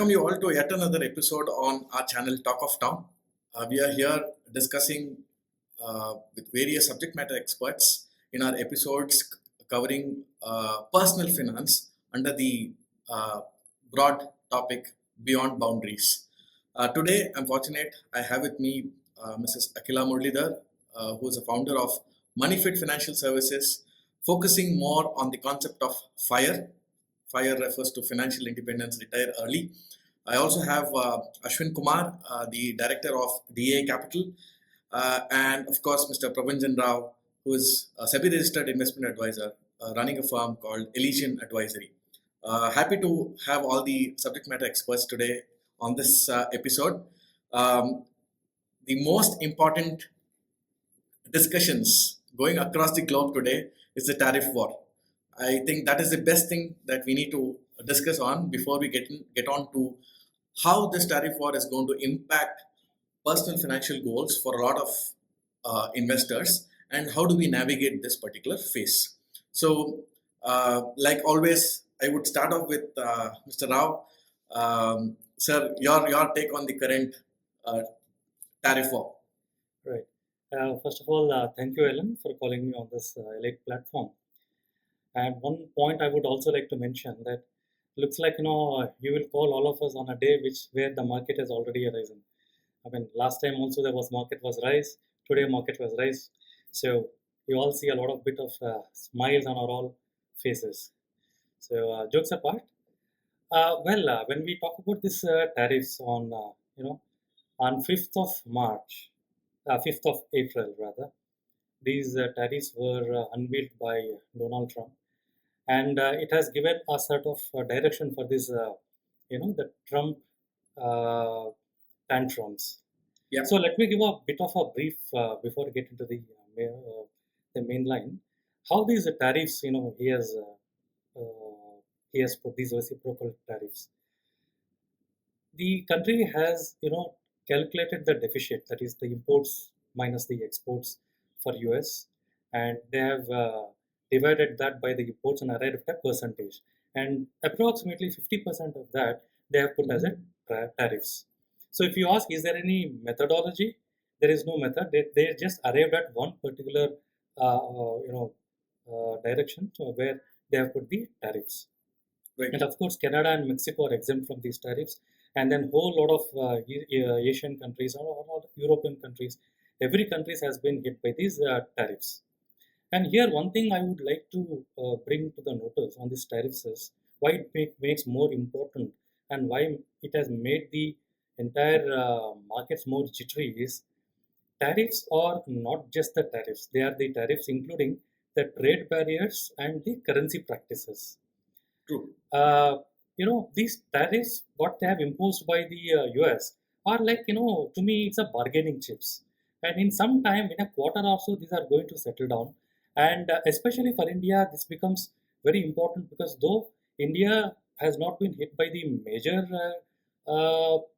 welcome you all to yet another episode on our channel Talk of Town. We are here discussing with various subject matter experts in our episodes covering personal finance under the uh, broad topic Beyond Boundaries. Today, I'm fortunate I have with me Mrs. Akila Murlidhar, who is a founder of MoneyFit Financial Services, focusing more on the concept of FIRE. FIRE refers to financial independence, retire early. I also have Ashwin Kumar, the director of DA Capital, and of course, Mr. Prabhanjan Rao, who is a SEBI registered investment advisor running a firm called Elysian Advisory. Happy to have all the subject matter experts today on this episode. The most important discussions going across the globe today is the tariff war. I think that is the best thing that we need to discuss on before we get on to how this tariff war is going to impact personal financial goals for a lot of investors, and how do we navigate this particular phase. So, like always, I would start off with Mr. Rao. Sir, your take on the current uh, tariff war. Right. First of all, thank you, Ellen, for calling me on this elite platform. And one point I would also like to mention that looks like you will call all of us on a day where the market has already arisen. I mean, last time also there was market was rise. Today market was rise. So you all see a lot of bit of smiles on our all faces. So jokes apart. When we talk about this tariffs on on 5th of March, 5th of April rather, these tariffs were unveiled by Donald Trump, and it has given a sort of direction for this, the Trump uh, tantrums. Yeah. So let me give a bit of a brief before we get into the main line. How these tariffs, he has put these reciprocal tariffs. The country has, calculated the deficit, that is the imports minus the exports for US, and they have divided that by the imports and arrived at a percentage. And approximately 50% of that they have put as a tariffs. So if you ask, is there any methodology? There is no method. They just arrived at one particular, direction where they have put the tariffs. Right. And of course, Canada and Mexico are exempt from these tariffs, and then whole lot of Asian countries or European countries, every country has been hit by these tariffs. And here, one thing I would like to bring to the notice on these tariffs is why it makes more important and why it has made the entire markets more jittery is tariffs are not just the tariffs; they are the tariffs including the trade barriers and the currency practices. True. These tariffs, what they have imposed by the US, are like, to me, it's a bargaining chips. And in some time, in a quarter or so, these are going to settle down. And especially for India, this becomes very important because though India has not been hit by the major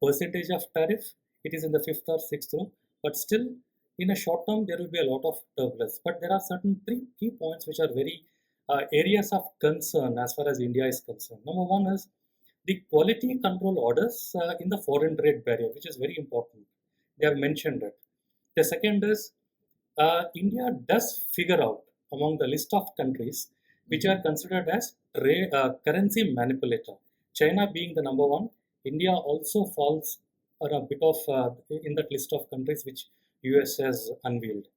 percentage of tariff, it is in the fifth or sixth row, but still, in a short term, there will be a lot of turbulence. But there are certain three key points which are very areas of concern as far as India is concerned. Number one is the quality control orders in the foreign trade barrier, which is very important. They have mentioned it. The second is India does figure out among the list of countries which are considered as currency manipulator. China being the number one, India also falls a bit of in that list of countries which US has unveiled.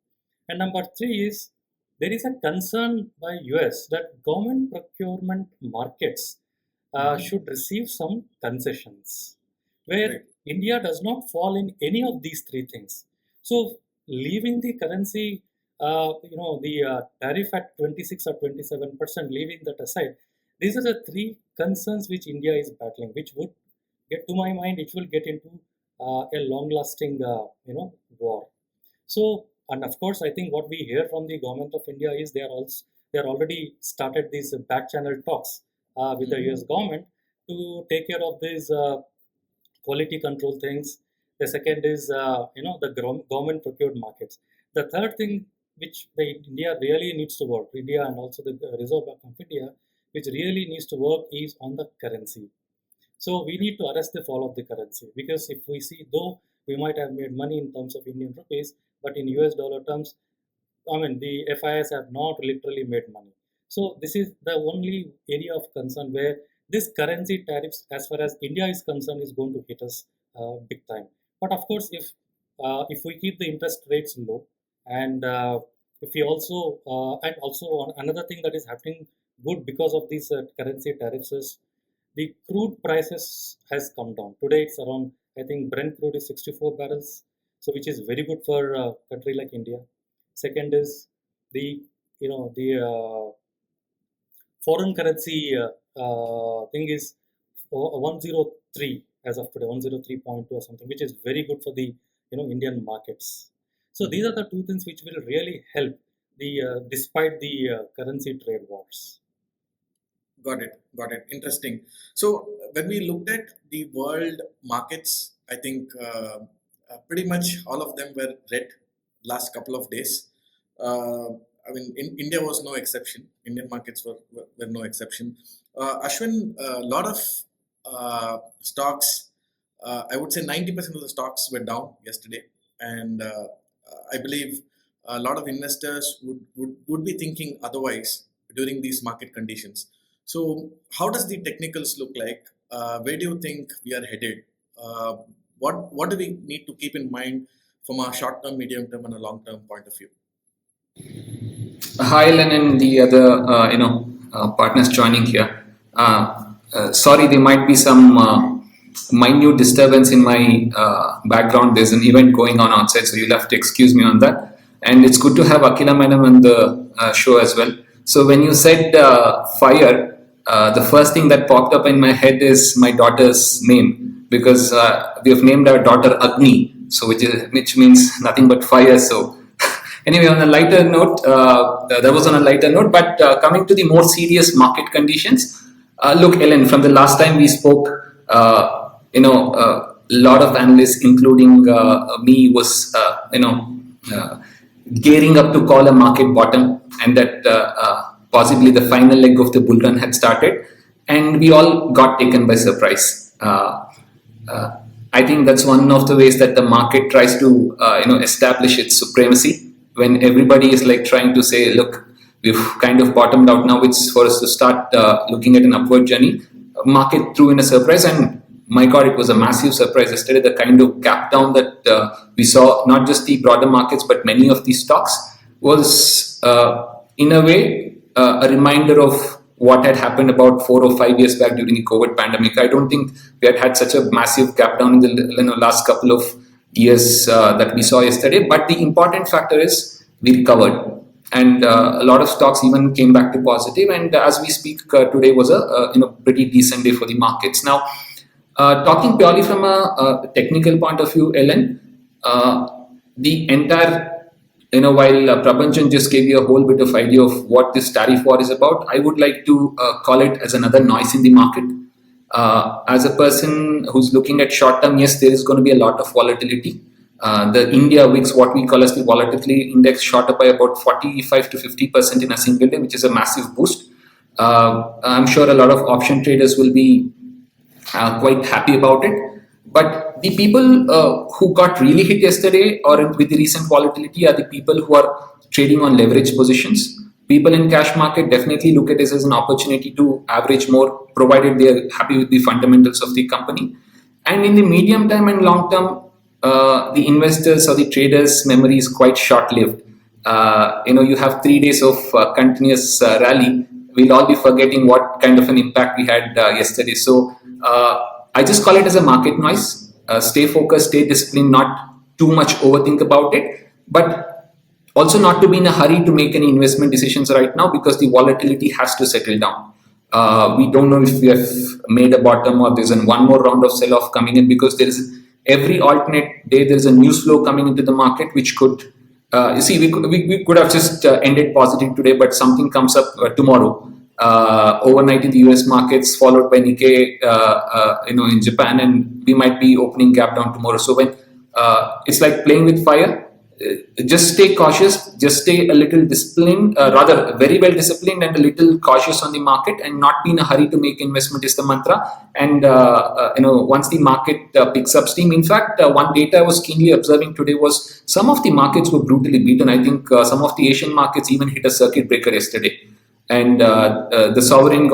And number three is there is a concern by US that government procurement markets should receive some concessions, where Right. India does not fall in any of these three things. So, leaving the currency, the tariff at 26 or 27%, leaving that aside, these are the three concerns which India is battling, which would get to my mind, it will get into a long-lasting, war. So, and of course, I think what we hear from the government of India is they are already started these back channel talks with the US government to take care of these quality control things. The second is the government procured markets. The third thing which the India really needs to work, India and also the Reserve Bank of India, which really needs to work is on the currency. So we need to arrest the fall of the currency, because if we see, though we might have made money in terms of Indian rupees, but in US dollar terms, I mean, the FIS have not literally made money. So this is the only area of concern where this currency tariffs, as far as India is concerned, is going to hit us big time. But of course, if we keep the interest rates low, and if we also and also on another thing that is happening good because of these currency tariffs is the crude prices has come down. Today it's around, I think Brent crude is 64 barrels, so which is very good for a country like India. Second is the the foreign currency thing is 103 as of today, 103.2 or something, which is very good for the Indian markets. So these are the two things which will really help the despite the currency trade wars. Got it. Got it. Interesting. So when we looked at the world markets, I think pretty much all of them were red last couple of days. Uh, I mean, India was no exception. Indian markets were no exception. Ashwin, a lot of stocks, I would say 90% of the stocks were down yesterday. And I believe a lot of investors would be thinking otherwise during these market conditions. So, how does the technicals look like? Where do you think we are headed? Uh, what do we need to keep in mind from a short term, medium term, and a long term point of view? Hi, Len, and the other partners joining here. Sorry, there might be some minute disturbance in my background. There's an event going on outside, so you'll have to excuse me on that. And it's good to have Akila Madam on the show as well. So when you said fire, the first thing that popped up in my head is my daughter's name, because we have named our daughter Agni, so which means nothing but fire. So anyway, on a lighter note, that was on a lighter note. But coming to the more serious market conditions, look, Ellen, from the last time we spoke, a lot of analysts, including me, was gearing up to call a market bottom, and that possibly the final leg of the bull run had started, and we all got taken by surprise. I think that's one of the ways that the market tries to establish its supremacy, when everybody is like trying to say, look, we've kind of bottomed out now, it's for us to start looking at an upward journey. Market threw in a surprise, and my God, it was a massive surprise yesterday. The kind of gap down that we saw, not just the broader markets, but many of these stocks, was in a way a reminder of what had happened about 4 or 5 years back during the COVID pandemic. I don't think we had such a massive gap down in the last couple of years that we saw yesterday. But the important factor is we recovered, and a lot of stocks even came back to positive. And as we speak, today was a pretty decent day for the markets. Now, talking purely from a technical point of view, Ellen, the entire while Prabhanjan just gave you a whole bit of idea of what this tariff war is about, I would like to call it as another noise in the market. As a person who's looking at short term, yes, there is going to be a lot of volatility. The India VIX, what we call as the volatility index, shot up by about 45 to 50% in a single day, which is a massive boost. I'm sure a lot of option traders will be quite happy about it. But the people who got really hit yesterday or with the recent volatility are the people who are trading on leverage positions. People in cash market definitely look at this as an opportunity to average more, provided they are happy with the fundamentals of the company. And in the medium term and long term, the investors or the traders' memory is quite short-lived. You have 3 days of continuous rally. We'll all be forgetting what kind of an impact we had yesterday. So I just call it as a market noise. Stay focused, stay disciplined, not too much overthink about it, but also not to be in a hurry to make any investment decisions right now, because the volatility has to settle down. We don't know if we have made a bottom or there's one more round of sell-off coming in, because there is every alternate day there's a news flow coming into the market which could we could have just ended positive today, but something comes up tomorrow. Overnight in the US markets, followed by Nikkei, in Japan, and we might be opening gap down tomorrow. So when it's like playing with fire, just stay cautious, just stay a little disciplined, rather very well disciplined and a little cautious on the market, and not be in a hurry to make investment is the mantra. And once the market picks up steam, in fact, one data I was keenly observing today was some of the markets were brutally beaten. I think some of the Asian markets even hit a circuit breaker yesterday, and the sovereign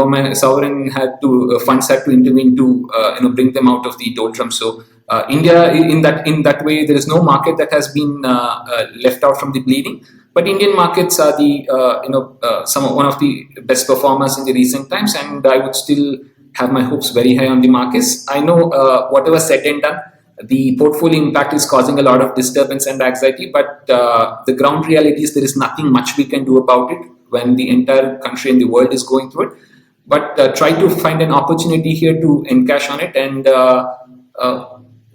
funds had to intervene to bring them out of the doldrums. So India, in that way, there is no market that has been left out from the bleeding. But Indian markets are the one of the best performers in the recent times, and I would still have my hopes very high on the markets. I know whatever said and done, the portfolio impact is causing a lot of disturbance and anxiety, but the ground reality is there is nothing much we can do about it when the entire country and the world is going through it. But try to find an opportunity here to encash on it and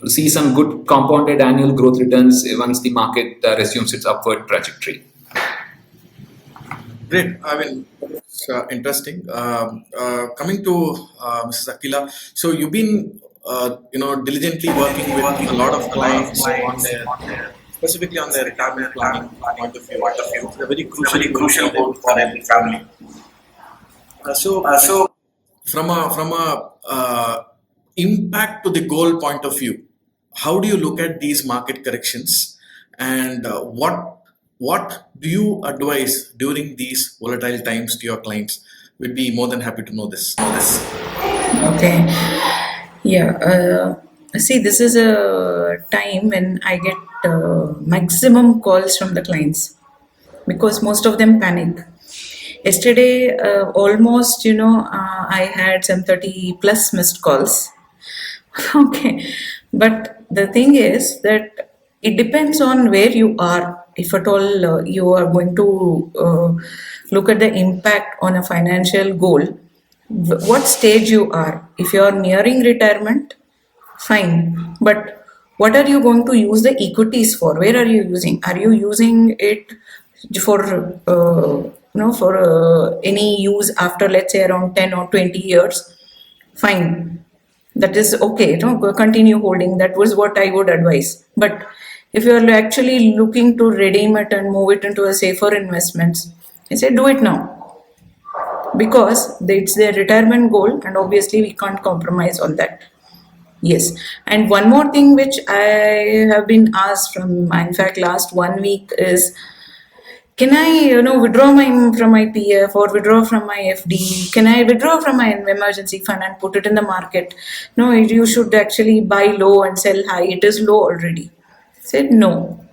see some good compounded annual growth returns once the market resumes its upward trajectory. Great. I mean, it's interesting. Coming to Mrs. Akila, so you've been diligently working with a lot of clients on their, specifically on their retirement planning point of view. It's a very crucial goal for every family. So from a impact to the goal point of view, how do you look at these market corrections, and what do you advise during these volatile times to your clients? We'd be more than happy to know this. Okay. Yeah. See, this is a time when I get maximum calls from the clients because most of them panic. Yesterday, almost, I had some 30 plus missed calls. Okay. But the thing is that it depends on where you are. If at all you are going to look at the impact on a financial goal, what stage you are. If you are nearing retirement, fine. But what are you going to use the equities for? Where are you using? Are you using it for any use after, let's say, around 10 or 20 years? Fine. That is okay. Continue holding. That was what I would advise. But if you are actually looking to redeem it and move it into a safer investments, I say do it now, because it's their retirement goal, and obviously we can't compromise on that. Yes. And one more thing which I have been asked from, in fact, last 1 week is, can I, withdraw from my PF or withdraw from my FD? Can I withdraw from my emergency fund and put it in the market? No, you should actually buy low and sell high. It is low already. I said no.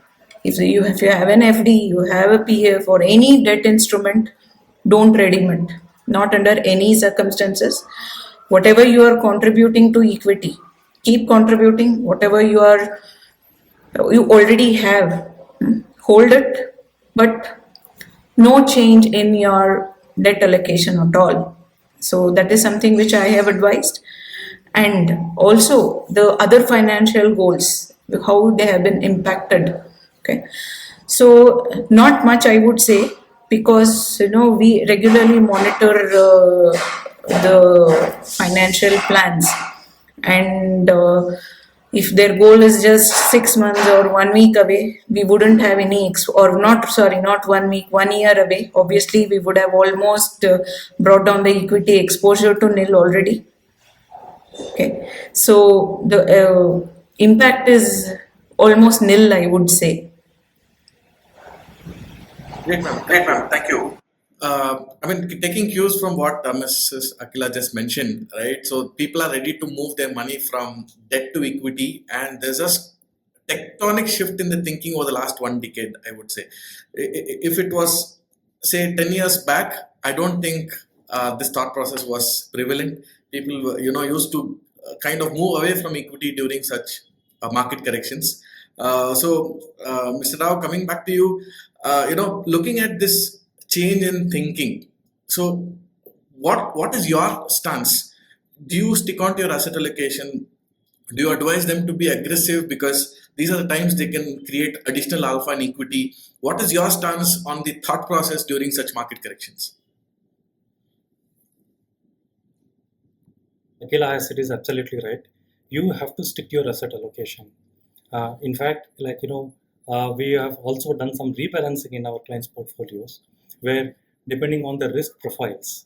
If you have an FD, you have a PF or any debt instrument, don't redeem it. Not under any circumstances. Whatever you are contributing to equity, keep contributing. Whatever you already have, hold it. But no change in your debt allocation at all. So that is something which I have advised. And also the other financial goals, how they have been impacted. Okay. So not much, I would say, because we regularly monitor the financial plans, and if their goal is just 6 months or 1 week away, we wouldn't have any, not 1 week, 1 year away. Obviously, we would have almost brought down the equity exposure to nil already. Okay, so the impact is almost nil, I would say. Great, ma'am. Thank you. Taking cues from what Mrs. Akila just mentioned, right? So people are ready to move their money from debt to equity, and there's a tectonic shift in the thinking over the last 1 decade, I would say. If it was, say, 10 years back, I don't think this thought process was prevalent. People, used to kind of move away from equity during such market corrections. Mr. Rao, coming back to you, looking at this change in thinking. So, what is your stance? Do you stick on to your asset allocation? Do you advise them to be aggressive because these are the times they can create additional alpha and equity? What is your stance on the thought process during such market corrections? Akila has it is absolutely right. You have to stick to your asset allocation. In fact, we have also done some rebalancing in our clients' portfolios, where depending on the risk profiles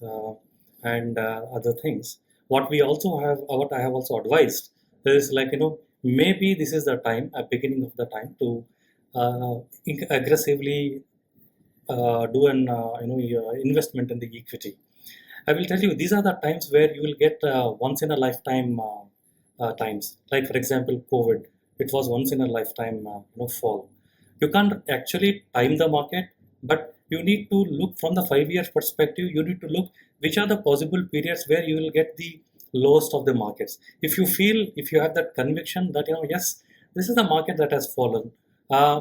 and other things, what I have also advised is like, maybe this is the time, a beginning of the time to aggressively do an investment in the equity. I will tell you, these are the times where you will get once in a lifetime times. Like for example, COVID, it was once in a lifetime fall. You can't actually time the market, but you need to look from the 5 years perspective. You need to look which are the possible periods where you will get the lowest of the markets. If you have that conviction that yes, this is the market that has fallen.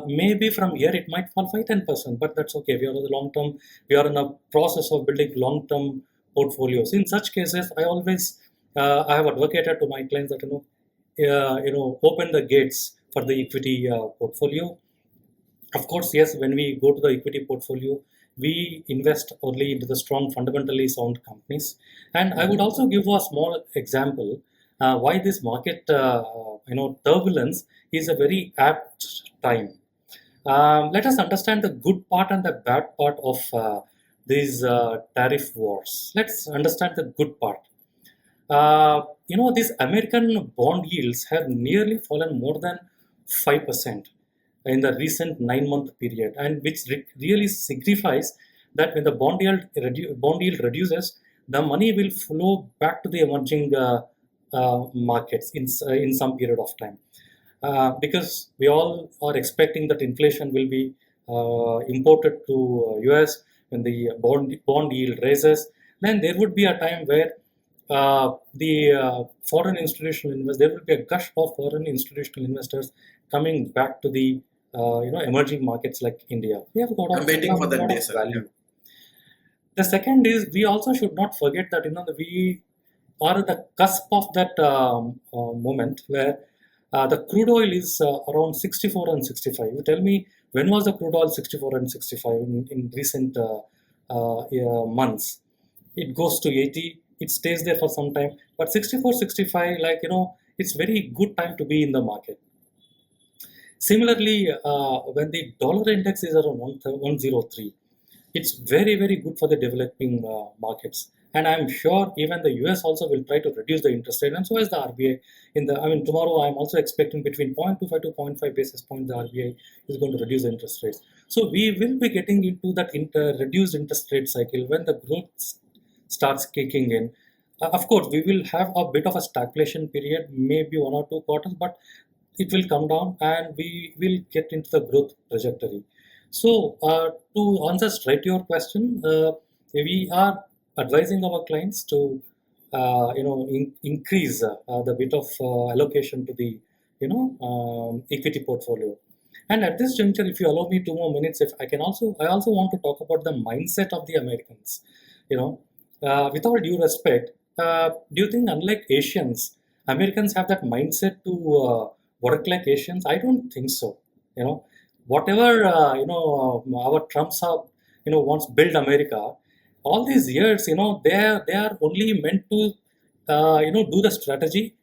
Maybe from here it might fall 5-10%, but that's okay. We are in the long term. We are in a process of building long term portfolios. In such cases, I have advocated to my clients that open the gates for the equity portfolio. Of course, yes, when we go to the equity portfolio, we invest only into the strong, fundamentally sound companies. And I would also give a small example why this market, turbulence is a very apt time. Let us understand the good part and the bad part of these tariff wars. Let's understand the good part. These American bond yields have nearly fallen more than 5% in the recent 9-month period, and which really signifies that when the bond yield reduces, the money will flow back to the emerging markets in some period of time. Because we all are expecting that inflation will be imported to US when the bond yield raises, then there would be a time where foreign institutional investors, there will be a gush of foreign institutional investors coming back to the emerging markets like India. We have got I'm waiting for that day, sir. value. The second is we also should not forget that we are at the cusp of that moment where the crude oil is around 64 and 65. You tell me, when was the crude oil 64 and 65 in recent months? It goes to 80. It stays there for some time, but 64, 65, it's very good time to be in the market. Similarly, when the dollar index is around 103, it's very, very good for the developing markets. And I'm sure even the US also will try to reduce the interest rate, and so is the RBI. Tomorrow I'm also expecting between 0.25 to 0.5 basis points the RBI is going to reduce the interest rates. So we will be getting into that reduced interest rate cycle when the growth starts kicking in. Of course, we will have a bit of a stagflation period, maybe 1 or 2 quarters, but it will come down and we will get into the growth trajectory. So to answer straight to your question, we are advising our clients to increase the bit of allocation to the equity portfolio. And at this juncture, if you allow me 2 more minutes, I also want to talk about the mindset of the Americans. With all due respect, do you think unlike Asians, Americans have that mindset to work like Asians? I don't think so. Whatever our Trumps have wants build America, all these years, they are only meant to do the strategy,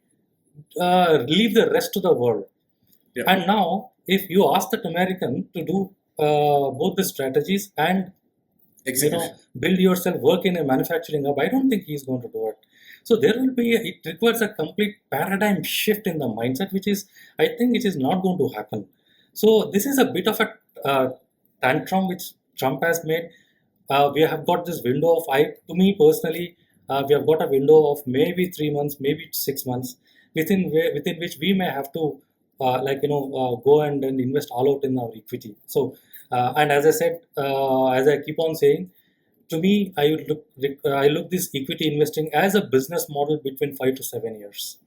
leave the rest to the world. Yeah. And now, if you ask that American to do both the strategies and build yourself, work in a manufacturing hub, I don't think he's going to do it. So it requires a complete paradigm shift in the mindset, I think it is not going to happen. So this is a bit of a tantrum which Trump has made. We have got this window to me personally, we have got a window of maybe 3 months, maybe 6 months, within which we may have to go and invest all out in our equity. So, and as I said, as I keep on saying, to me, I look this equity investing as a business model between 5 to 7 years.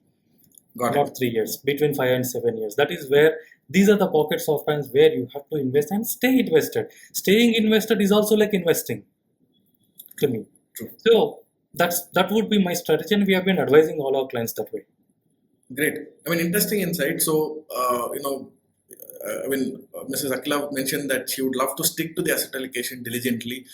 Not 3 years, between 5 and 7 years. That is where these are the pockets of times where you have to invest and stay invested. Staying invested is also like investing to me. True. So that would be my strategy, and we have been advising all our clients that way. Great. Interesting insight. So, Mrs. Akila mentioned that she would love to stick to the asset allocation diligently.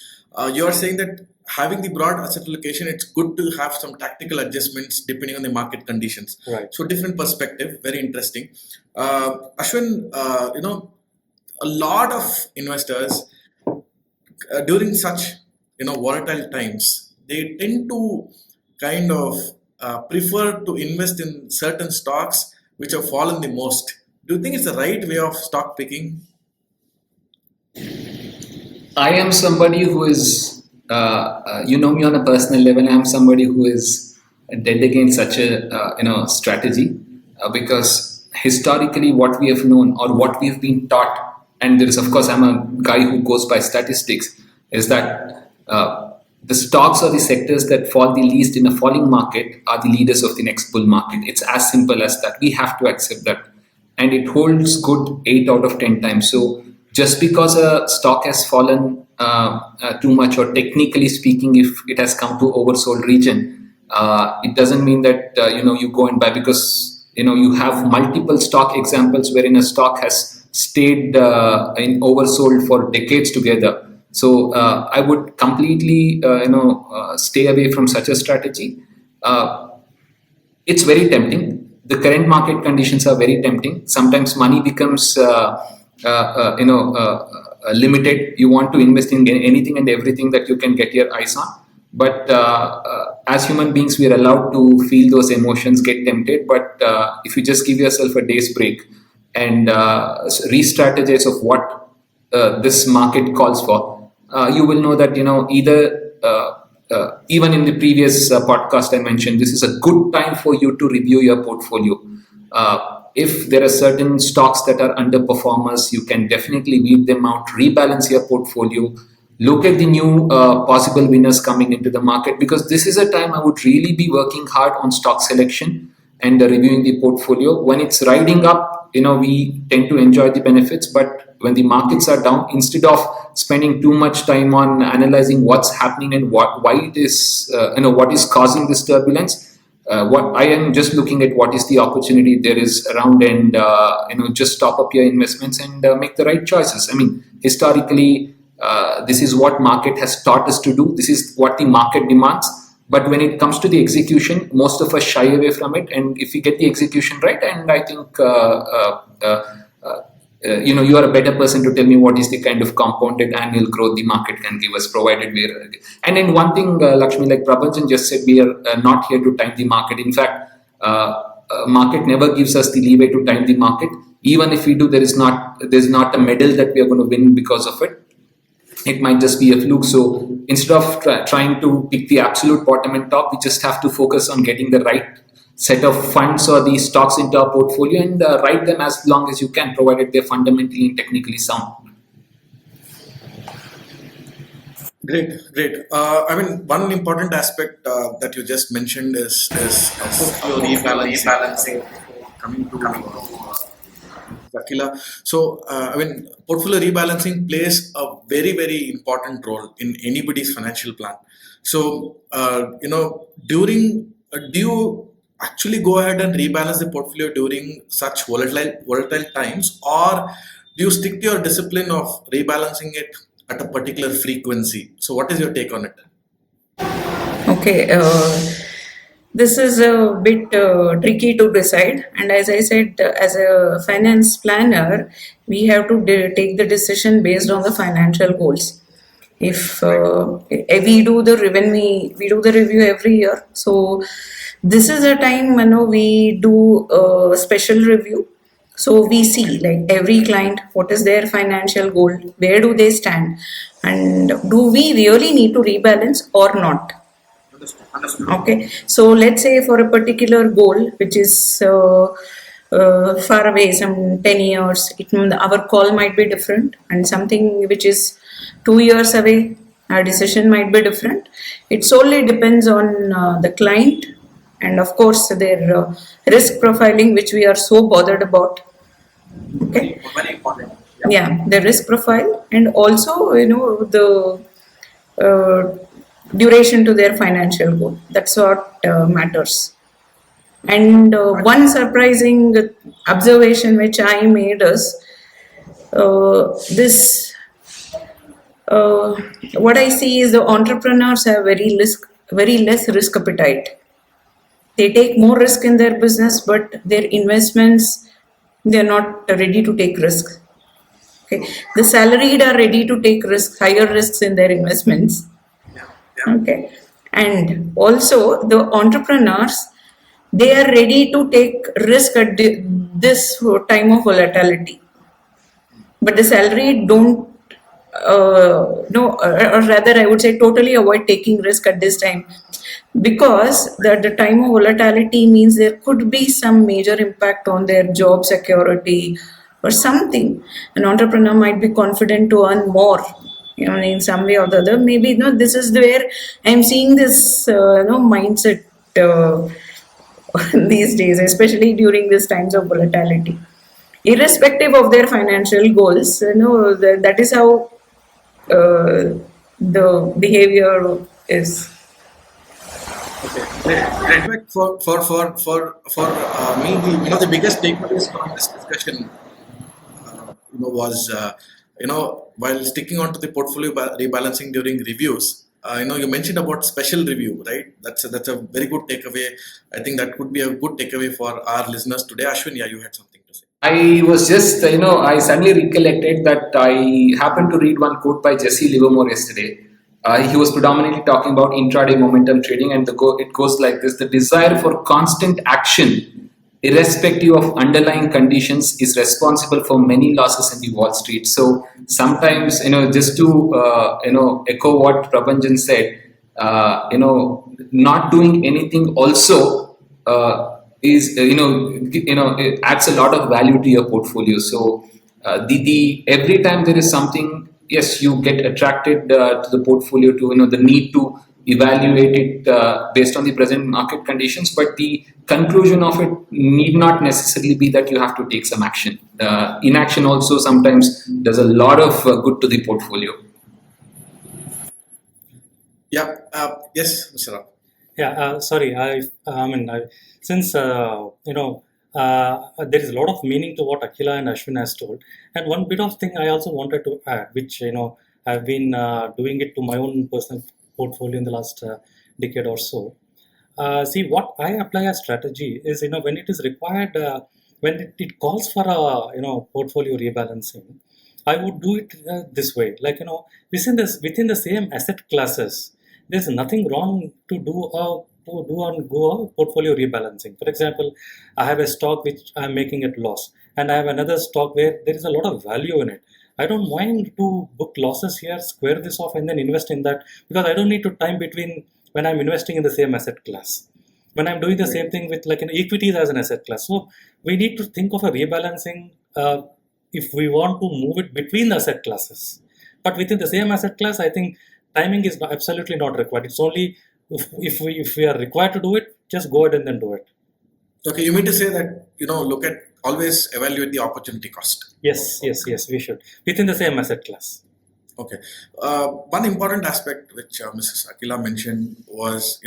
You are saying that having the broad asset allocation, it's good to have some tactical adjustments depending on the market conditions. Right. So, different perspective, very interesting. Ashwin, a lot of investors during such volatile times, they tend to kind of prefer to invest in certain stocks which have fallen the most. Do you think it's the right way of stock picking? I am somebody who is, you know me on a personal level. I am somebody who is dead against such a strategy because historically, what we have known or what we have been taught, and there is of course I'm a guy who goes by statistics, is that the stocks or the sectors that fall the least in a falling market are the leaders of the next bull market. It's as simple as that. We have to accept that, and it holds good 8 out of 10 times. So just because a stock has fallen too much, or technically speaking, if it has come to oversold region, it doesn't mean that you go and buy, because you have multiple stock examples wherein a stock has stayed in oversold for decades together. So I would completely stay away from such a strategy. It's very tempting. The current market conditions are very tempting. Sometimes money becomes limited. You want to invest in anything and everything that you can get your eyes on. But as human beings, we are allowed to feel those emotions, get tempted. But if you just give yourself a day's break and re-strategize of what this market calls for, you will know that either even in the previous podcast I mentioned, this is a good time for you to review your portfolio. If there are certain stocks that are underperformers, you can definitely weed them out, rebalance your portfolio, look at the new possible winners coming into the market, because this is a time I would really be working hard on stock selection and reviewing the portfolio. When it's riding up, we tend to enjoy the benefits, but when the markets are down, instead of spending too much time on analyzing what's happening and why it is, what is causing this turbulence, what I am just looking at what is the opportunity there is around, and just top up your investments and make the right choices. I mean, historically, this is what market has taught us to do. This is what the market demands. But when it comes to the execution, most of us shy away from it. And if we get the execution right, and I think you are a better person to tell me what is the kind of compounded annual growth the market can give us, provided we are. And then one thing, Lakshmi, like Prabhanjan just said, we are not here to time the market. In fact, market never gives us the leeway to time the market. Even if we do, there's not a medal that we are going to win because of it. It might just be a fluke. So instead of trying to pick the absolute bottom and top, we just have to focus on getting the right set of funds or the stocks into our portfolio and ride them as long as you can, provided they're fundamentally and technically sound. Great. I mean, one important aspect that you just mentioned is portfolio rebalancing. Coming to Akila. So, I mean, portfolio rebalancing plays a very, very important role in anybody's financial plan. So, do you actually go ahead and rebalance the portfolio during such volatile times, or do you stick to your discipline of rebalancing it at a particular frequency? So, what is your take on it? Okay, this is a bit tricky to decide, and as I said, as a finance planner, we have to take the decision based on the financial goals. If we do the review every year, so this is a time we do a special review. So we see like every client, what is their financial goal, where do they stand, and do we really need to rebalance or not? Okay, so let's say for a particular goal which is far away, some 10 years, our call might be different, and something which is 2 years away, our decision might be different. It solely depends on the client and of course their risk profiling, which we are so bothered about. Okay, very important. Yeah, the risk profile, and also the duration to their financial goal. That's what matters. And one surprising observation which I made is this. What I see is the entrepreneurs have very less risk appetite. They take more risk in their business, but their investments, they're not ready to take risk. Okay, the salaried are ready to take risks, higher risks in their investments. Okay, and also the entrepreneurs, they are ready to take risk at this time of volatility, but the salary don't no, or rather I would say totally avoid taking risk at this time, because the time of volatility means there could be some major impact on their job security or something. An entrepreneur might be confident to earn more, in some way or the other. Maybe this is where I'm seeing this mindset uh, these days, especially during these times of volatility, irrespective of their financial goals. That is how the behavior is. Okay. In fact, for me, the biggest takeaways from this discussion, was while sticking on to the portfolio rebalancing during reviews. You mentioned about special review, right? That's a very good takeaway. I think that could be a good takeaway for our listeners today. Ashwin, yeah, you had something to say. I was just, I suddenly recollected that I happened to read one quote by Jesse Livermore yesterday. He was predominantly talking about intraday momentum trading, and it goes like this: the desire for constant action, irrespective of underlying conditions, is responsible for many losses in the Wall Street. So sometimes, just to echo what Prabhanjan said, not doing anything also is it adds a lot of value to your portfolio. So the every time there is something, yes, you get attracted to the portfolio, to the need to evaluate it based on the present market conditions, but the conclusion of it need not necessarily be that you have to take some action. Inaction also sometimes does a lot of good to the portfolio. Yeah. Yes, Mr. Rao. Yeah, sorry. Since there is a lot of meaning to what Akila and Ashwin has told, and one bit of thing I also wanted to add, which I've been doing it to my own personal portfolio in the last decade or so. See, what I apply as strategy is, when it is required, when it calls for a portfolio rebalancing, I would do it this way. Like, within the same asset classes, there's nothing wrong to do a portfolio rebalancing. For example, I have a stock which I'm making at loss, and I have another stock where there is a lot of value in it. I don't mind to book losses here, square this off, and then invest in that, because I don't need to time between when I'm investing in the same asset class. When I'm doing the same thing with equities as an asset class. So we need to think of a rebalancing if we want to move it between the asset classes. But within the same asset class, I think timing is absolutely not required. It's only if we are required to do it, just go ahead and then do it. Okay, you mean to say that always evaluate the opportunity cost. Yes, we should, within the same asset class. Okay. One important aspect which Mrs. Akila mentioned was,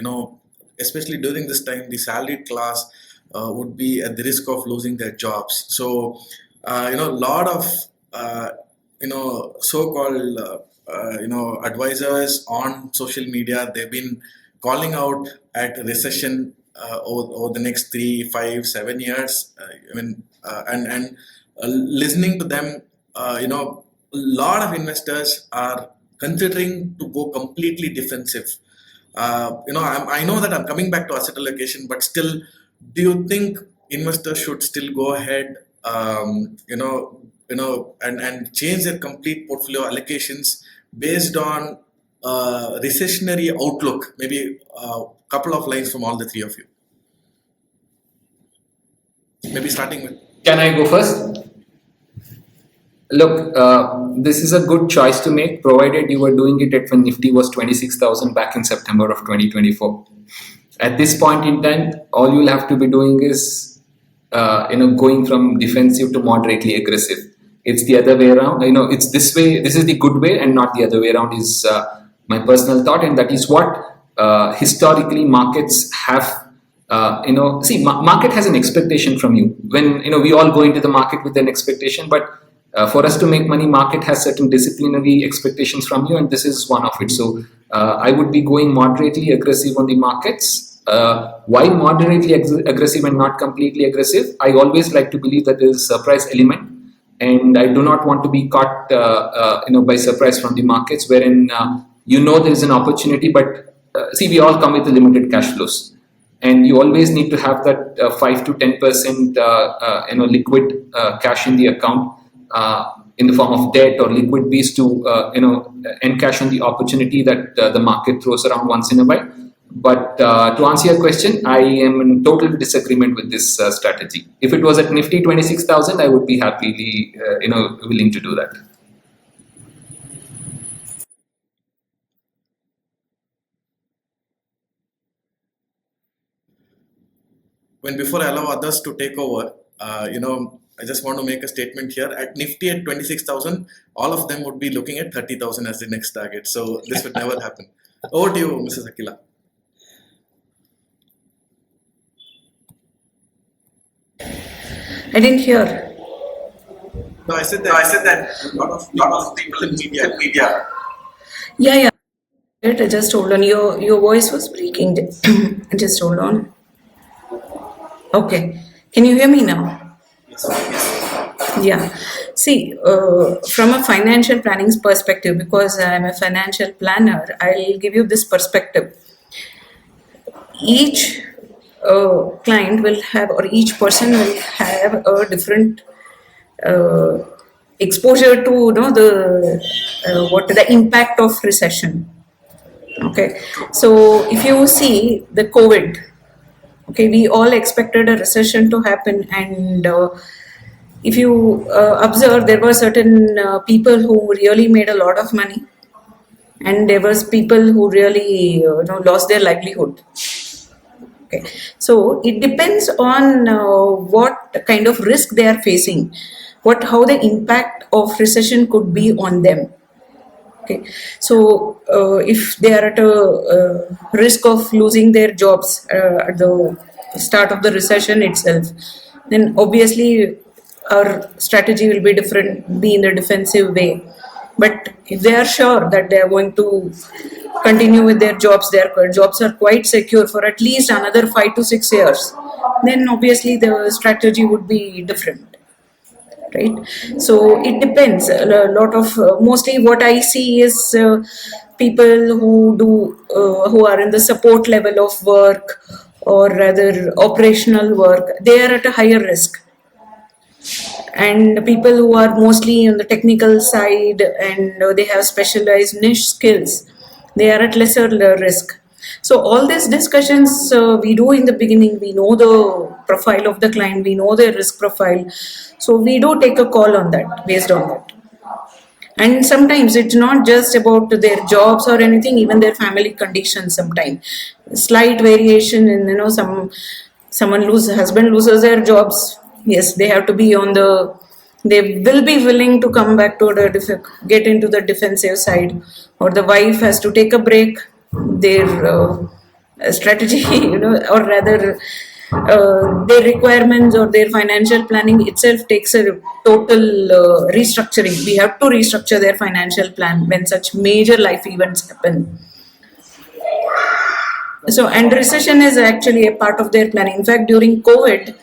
especially during this time, the salaried class would be at the risk of losing their jobs. So, a lot of, so-called, advisors on social media, they've been calling out at recession over the next 3, 5, 7 years. And listening to them, a lot of investors are considering to go completely defensive. I know that I'm coming back to asset allocation, but still, do you think investors should still go ahead, and change their complete portfolio allocations based on recessionary outlook? Maybe a couple of lines from all the three of you. Maybe starting with. Can I go first? Look, this is a good choice to make, provided you were doing it at when Nifty was 26,000 back in September of 2024. At this point in time, all you'll have to be doing is, going from defensive to moderately aggressive. It's the other way around. It's this way. This is the good way, and not the other way around. Is my personal thought, and that is what historically markets have. Market has an expectation from you. When we all go into the market with an expectation, but for us to make money, market has certain disciplinary expectations from you, and this is one of it. So I would be going moderately aggressive on the markets. Why moderately aggressive and not completely aggressive? I always like to believe that there is a surprise element. and I do not want to be caught, by surprise from the markets, wherein there is an opportunity, but see, we all come with limited cash flows, and you always need to have that 5 to 10% liquid cash in the account, in the form of debt or liquid piece to encash on the opportunity that the market throws around once in a while. But to answer your question, I am in total disagreement with this strategy. If it was at Nifty 26,000, I would be happily willing to do that. Before I allow others to take over, I just want to make a statement here. At Nifty at 26,000, all of them would be looking at 30,000 as the next target. So this would never happen. Over to you, Mrs. Akila. I didn't hear. No, I said that a lot of people in media. Yeah. Just hold on. Your voice was breaking. Just hold on. Okay. Can you hear me now? Yes. Yeah. See, from a financial planning perspective, because I'm a financial planner, I'll give you this perspective. Each client will have, or each person will have a different exposure to the impact of recession. Okay, so if you see the COVID, okay, we all expected a recession to happen, and if you observe, there were certain people who really made a lot of money, and there was people who really lost their livelihood. Okay, so it depends on what kind of risk they are facing, how the impact of recession could be on them. Okay, so if they are at a risk of losing their jobs at the start of the recession itself, then obviously our strategy will be different, be in the defensive way. But if they are sure that they are going to continue with their jobs, their jobs are quite secure for at least another 5 to 6 years, then obviously the strategy would be different. Right, so it depends a lot of mostly what I see is people who are in the support level of work, or rather operational work, they are at a higher risk, and people who are mostly on the technical side and they have specialized niche skills, they are at lesser risk. So all these discussions we do in the beginning. We know the profile of the client, we know their risk profile, so we do take a call on that, based on that. And sometimes it's not just about their jobs or anything, even their family conditions. Sometimes slight variation in husband loses their jobs, yes, they have to be they will be willing to come back to get into the defensive side, or the wife has to take a break. Their strategy, or rather their requirements or their financial planning itself takes a total restructuring. We have to restructure their financial plan when such major life events happen. So, and recession is actually a part of their planning. In fact, during COVID,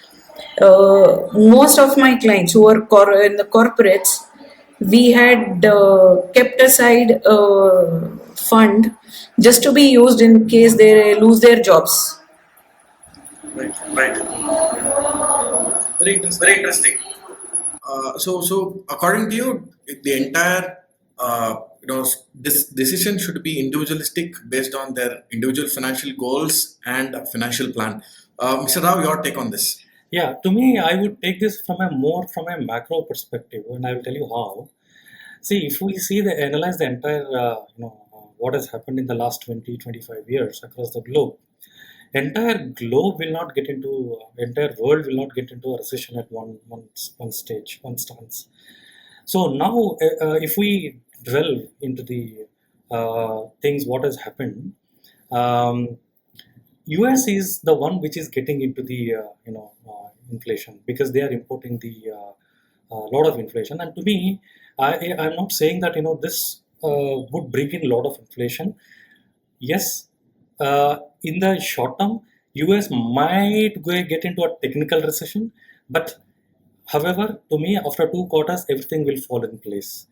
most of my clients who were in the corporates, we had kept aside a fund just to be used in case they lose their jobs. Right. Very interesting. So according to you, the entire this decision should be individualistic, based on their individual financial goals and financial plan. Mr. Rao, your take on this? Yeah, to me, I would take this from a macro perspective, and I will tell you how. See, if we analyze the entire, what has happened in the last 20, 25 years across the globe, entire world will not get into a recession at one stance. So now, if we delve into the things, what has happened, US is the one which is getting into the inflation, because they are importing the lot of inflation. And to me, I'm not saying that this would bring in a lot of inflation. Yes, in the short term, US might get into a technical recession, but However, to me, after 2 quarters, everything will fall in place.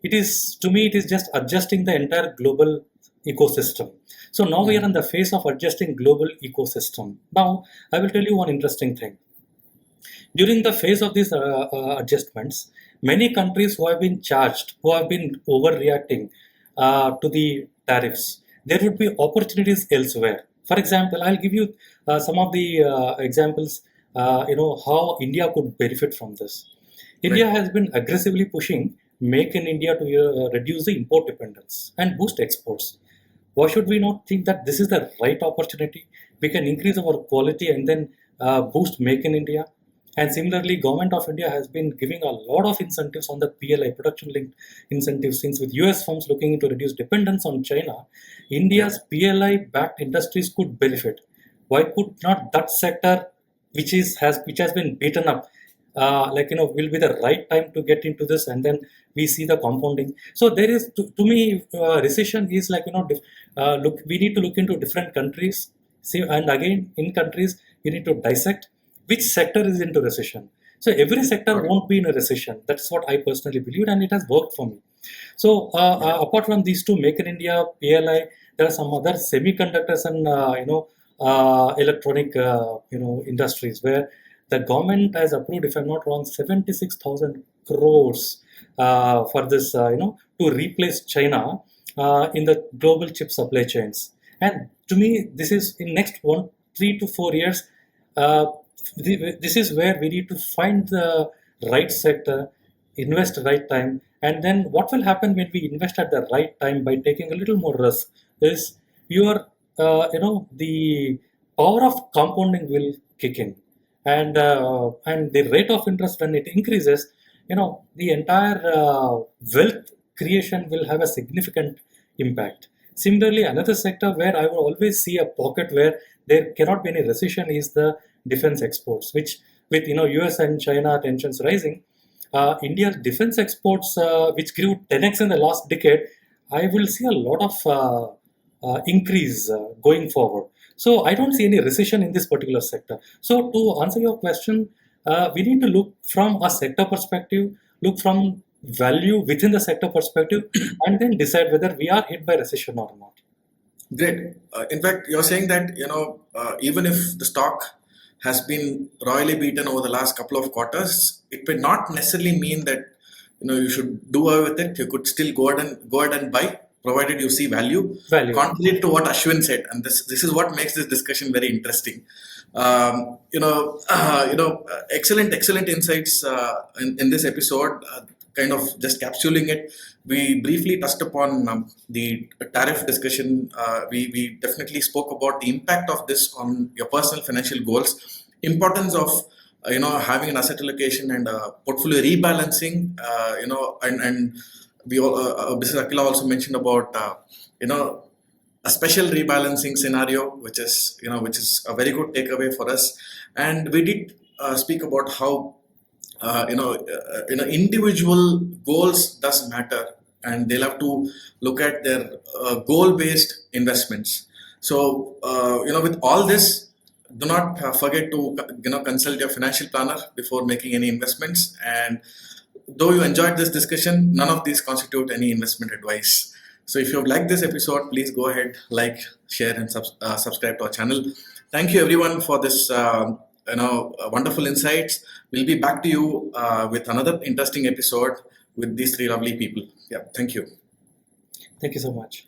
It is just adjusting the entire global ecosystem. So now we are in the phase of adjusting global ecosystem. Now, I will tell you one interesting thing. During the phase of these adjustments, many countries who have been charged, who have been overreacting to the tariffs, there would be opportunities elsewhere. For example, I'll give you some of the examples, how India could benefit from this. India has been aggressively pushing Make in India to reduce the import dependence and boost exports. Why should we not think that this is the right opportunity? We can increase our quality and then boost Make in India. And similarly, Government of India has been giving a lot of incentives on the PLI, production linked incentives, since with US firms looking to reduce dependence on China, India's PLI backed industries could benefit. Why could not that sector, which has been beaten up, will be the right time to get into this, and then we see the compounding. So there is, to me, recession is look, we need to look into different countries. See, and again, in countries, we need to dissect which sector is into recession. So every sector won't be in a recession. That's what I personally believe, and it has worked for me. So apart from these two, Make in India, PLI, there are some other semiconductors and electronic industries where the government has approved, if I'm not wrong, 76,000 crores for this, to replace China in the global chip supply chains. And to me, this is in next 3 to 4 years. This is where we need to find the right sector, invest right time, and then what will happen when we invest at the right time by taking a little more risk is the power of compounding will kick in, and the rate of interest when it increases, the entire wealth creation will have a significant impact. Similarly, another sector where I will always see a pocket where there cannot be any recession is the defense exports, which with US and China tensions rising, India's defense exports, which grew 10x in the last decade, I will see a lot of increase going forward. So I don't see any recession in this particular sector. So to answer your question, we need to look from a sector perspective, look from value within the sector perspective, and then decide whether we are hit by recession or not. Great. In fact, you're saying that even if the stock has been royally beaten over the last couple of quarters, it may not necessarily mean that you should do away with it. You could still go ahead and buy, provided you see value. Contrary to what Ashwin said, and this is what makes this discussion very interesting. Excellent insights in this episode. Kind of just capsuling it, we briefly touched upon the tariff discussion. We definitely spoke about the impact of this on your personal financial goals, importance of having an asset allocation and portfolio rebalancing. And we all Mr. Akila also mentioned about a special rebalancing scenario, which is a very good takeaway for us. And we did speak about how individual goals does matter, and they'll have to look at their goal-based investments. So with all this, do not forget to consult your financial planner before making any investments. And though you enjoyed this discussion, none of these constitute any investment advice. So if you've liked this episode, please go ahead, like, share, and subscribe to our channel. Thank you everyone for this wonderful insights. We'll be back to you with another interesting episode with these three lovely people. Yeah, thank you. Thank you so much.